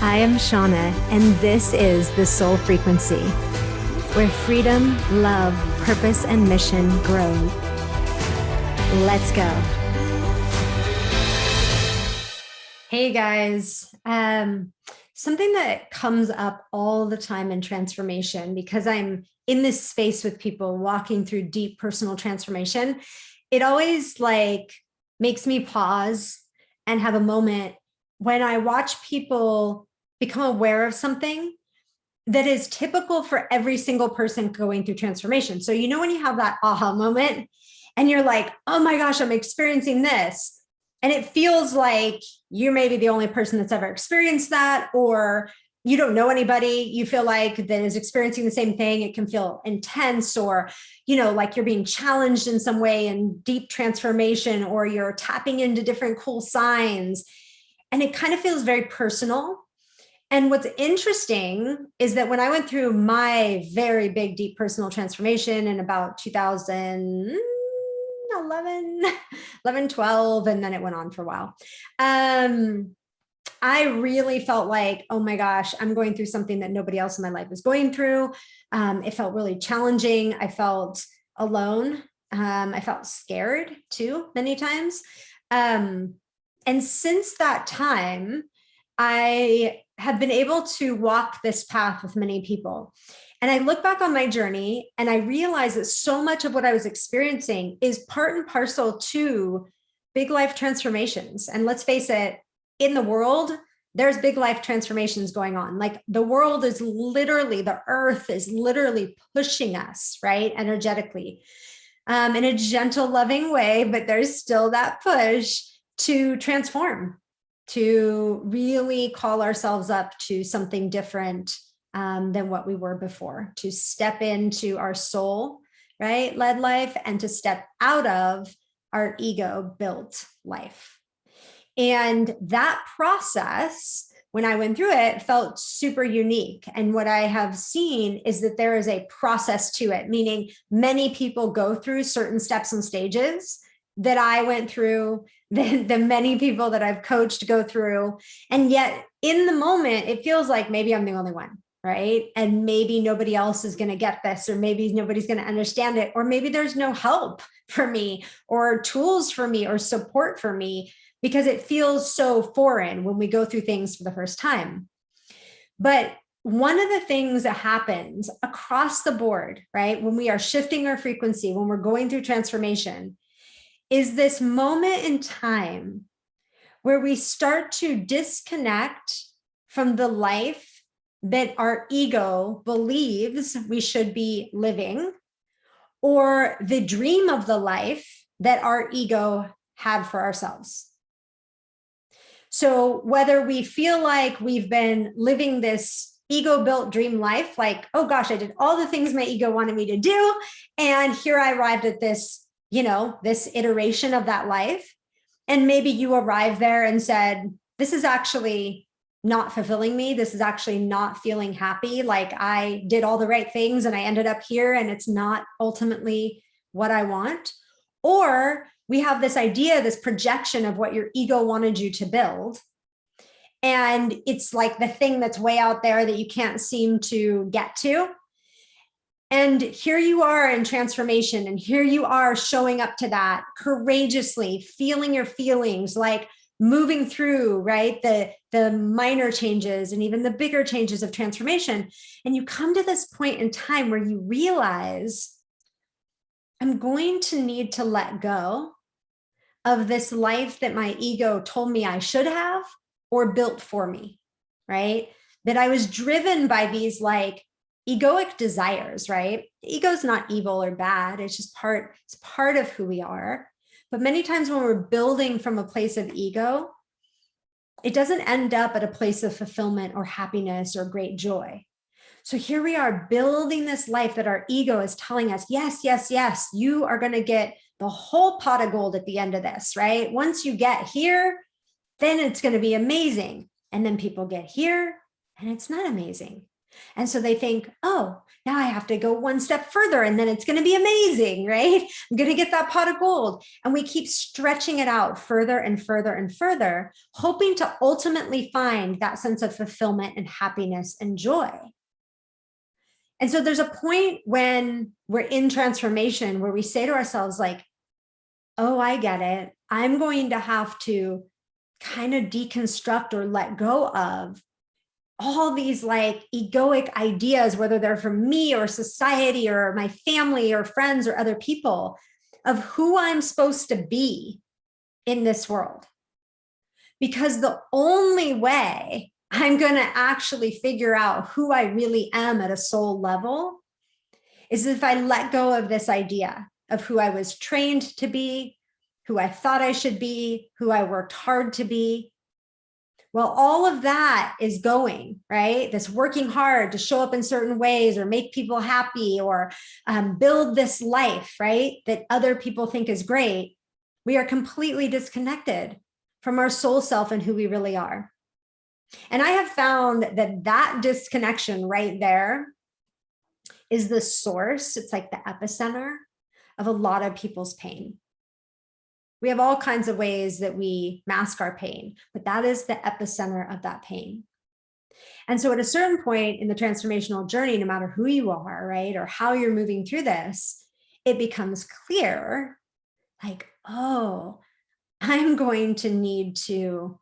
I am Shanna, and this is The Soul Frequency, where freedom, love, purpose, and mission grow. Let's go. Hey guys, something that comes up all the time in transformation, because I'm in this space with people walking through deep personal transformation, it always makes me pause and have a moment when I watch people become aware of something that is typical for every single person going through transformation. So, when you have that aha moment and you're like, oh my gosh, I'm experiencing this. And it feels like you're maybe the only person that's ever experienced that, or you don't know anybody you feel like that is experiencing the same thing. It can feel intense, or, like you're being challenged in some way in deep transformation, or you're tapping into different cool signs. And it kind of feels very personal. And what's interesting is that when I went through my very big, deep personal transformation in about 2011, 12, and then it went on for a while. I really felt like, oh my gosh, I'm going through something that nobody else in my life is going through. It felt really challenging. I felt alone. I felt scared too, many times. And since that time, I have been able to walk this path with many people. And I look back on my journey and I realize that so much of what I was experiencing is part and parcel to big life transformations. And let's face it, in the world, there's big life transformations going on. Like the world is literally, the earth is literally pushing us, right? Energetically, in a gentle, loving way, but there's still that push to transform, to really call ourselves up to something different than what we were before, to step into our soul, right, led life, and to step out of our ego built life. And that process, when I went through it, felt super unique. And what I have seen is that there is a process to it, meaning many people go through certain steps and stages that I went through, the many people that I've coached go through. And yet in the moment, it feels like maybe I'm the only one, right? And maybe nobody else is going to get this, or maybe nobody's going to understand it, or maybe there's no help for me or tools for me or support for me, because it feels so foreign when we go through things for the first time. But one of the things that happens across the board, right, when we are shifting our frequency, when we're going through transformation, is this moment in time where we start to disconnect from the life that our ego believes we should be living, or the dream of the life that our ego had for ourselves. So whether we feel like we've been living this ego-built dream life, like, oh gosh, I did all the things my ego wanted me to do, and here I arrived at this, this iteration of that life. And maybe you arrived there and said, this is actually not fulfilling me. This is actually not feeling happy. Like I did all the right things and I ended up here and it's not ultimately what I want. Or we have this idea, this projection of what your ego wanted you to build. And it's like the thing that's way out there that you can't seem to get to. And here you are in transformation, and here you are showing up to that courageously, feeling your feelings, like moving through, right, the minor changes and even the bigger changes of transformation. And you come to this point in time where you realize, I'm going to need to let go of this life that my ego told me I should have or built for me, right? That I was driven by these egoic desires, right? Ego is not evil or bad. It's just it's part of who we are. But many times when we're building from a place of ego, it doesn't end up at a place of fulfillment or happiness or great joy. So here we are building this life that our ego is telling us, yes, yes, yes, you are going to get the whole pot of gold at the end of this, right? Once you get here, then it's going to be amazing. And then people get here and it's not amazing. And so they think, oh, now I have to go one step further and then it's going to be amazing, right? I'm going to get that pot of gold. And we keep stretching it out further and further and further, hoping to ultimately find that sense of fulfillment and happiness and joy. And so there's a point when we're in transformation where we say to ourselves, like, oh, I get it. I'm going to have to kind of deconstruct or let go of all these like egoic ideas, whether they're from me or society or my family or friends or other people, of who I'm supposed to be in this world. Because the only way I'm going to actually figure out who I really am at a soul level is if I let go of this idea of who I was trained to be, who I thought I should be, who I worked hard to be. Well, all of that is going, right? This working hard to show up in certain ways or make people happy or build this life, right? That other people think is great. We are completely disconnected from our soul self and who we really are. And I have found that that disconnection right there is the source. It's like the epicenter of a lot of people's pain. We have all kinds of ways that we mask our pain, but that is the epicenter of that pain. And so at a certain point in the transformational journey, no matter who you are, right, or how you're moving through this, it becomes clear, like, oh, I'm going to need to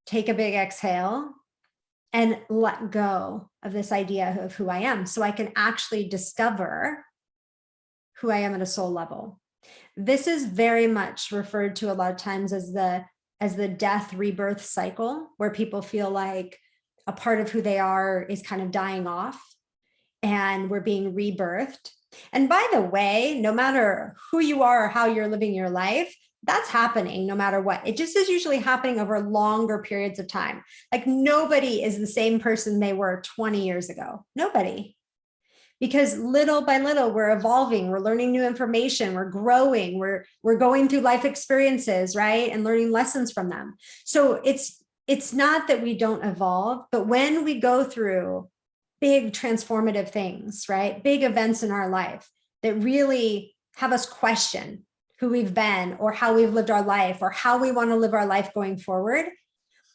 take a big exhale and let go of this idea of who I am so I can actually discover who I am at a soul level. This is very much referred to a lot of times as the death rebirth cycle, where people feel like a part of who they are is kind of dying off and we're being rebirthed. And by the way, no matter who you are or how you're living your life, that's happening no matter what. It just is usually happening over longer periods of time. Like nobody is the same person they were 20 years ago. Nobody. Because little by little, we're evolving, we're learning new information, we're growing, we're going through life experiences, right? And learning lessons from them. So it's not that we don't evolve, but when we go through big transformative things, right? Big events in our life that really have us question who we've been or how we've lived our life or how we want to live our life going forward,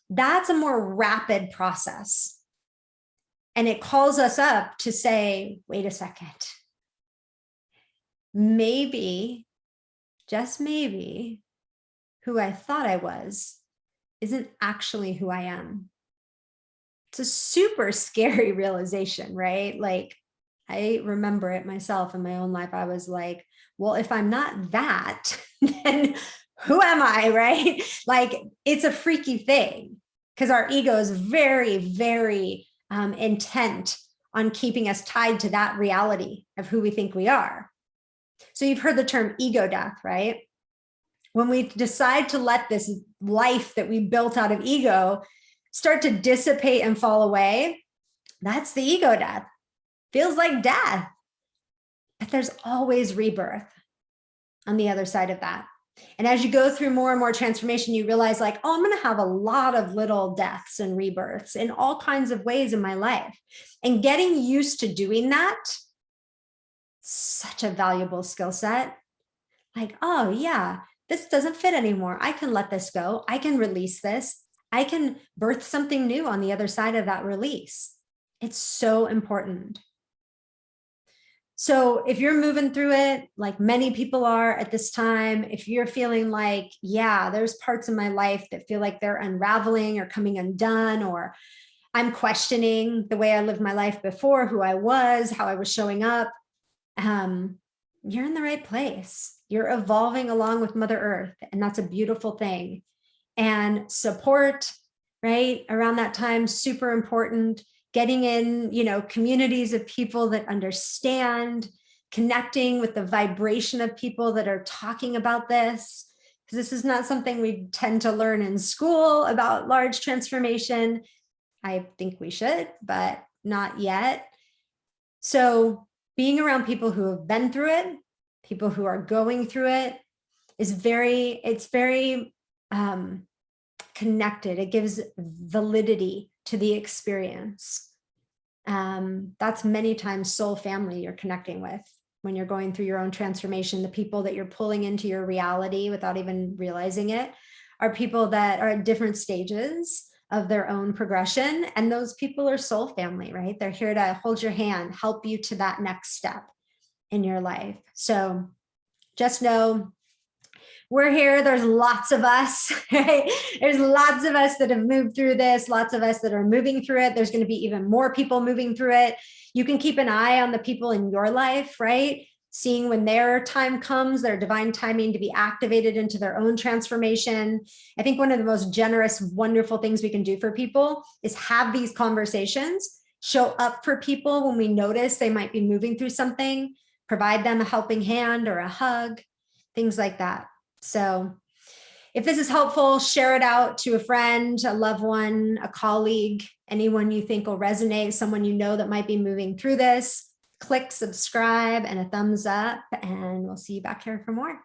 that's a more rapid process. And it calls us up to say, wait a second, maybe, just maybe, who I thought I was isn't actually who I am. It's a super scary realization, right? Like, I remember it myself in my own life. I was like, well, if I'm not that, then who am I, right? Like, it's a freaky thing because our ego is very, very intent on keeping us tied to that reality of who we think we are. So you've heard the term ego death, right? When we decide to let this life that we built out of ego start to dissipate and fall away, that's the ego death. Feels like death. But there's always rebirth on the other side of that. And as you go through more and more transformation, you realize like, oh, I'm going to have a lot of little deaths and rebirths in all kinds of ways in my life. And getting used to doing that, such a valuable skill set. Like, oh yeah, this doesn't fit anymore. I can let this go. I can release this. I can birth something new on the other side of that release. It's so important. So if you're moving through it, like many people are at this time, if you're feeling like, yeah, there's parts of my life that feel like they're unraveling or coming undone, or I'm questioning the way I lived my life before, who I was, how I was showing up, you're in the right place. You're evolving along with Mother Earth, and that's a beautiful thing. And support, right, around that time, super important. Getting in, communities of people that understand, connecting with the vibration of people that are talking about this, because this is not something we tend to learn in school about large transformation. I think we should, but not yet. So being around people who have been through it, people who are going through it, it's very connected. It gives validity to the experience. That's many times soul family you're connecting with when you're going through your own transformation. The people that you're pulling into your reality without even realizing it are people that are at different stages of their own progression. And those people are soul family, right? They're here to hold your hand, help you to that next step in your life. So just know we're here. There's lots of us, right? There's lots of us that have moved through this, lots of us that are moving through it. There's going to be even more people moving through it. You can keep an eye on the people in your life, right? Seeing when their time comes, their divine timing to be activated into their own transformation. I think one of the most generous, wonderful things we can do for people is have these conversations, show up for people when we notice they might be moving through something, provide them a helping hand or a hug, things like that. So if this is helpful, share it out to a friend, a loved one, a colleague, anyone you think will resonate, someone you know that might be moving through this. Click subscribe and a thumbs up, and we'll see you back here for more.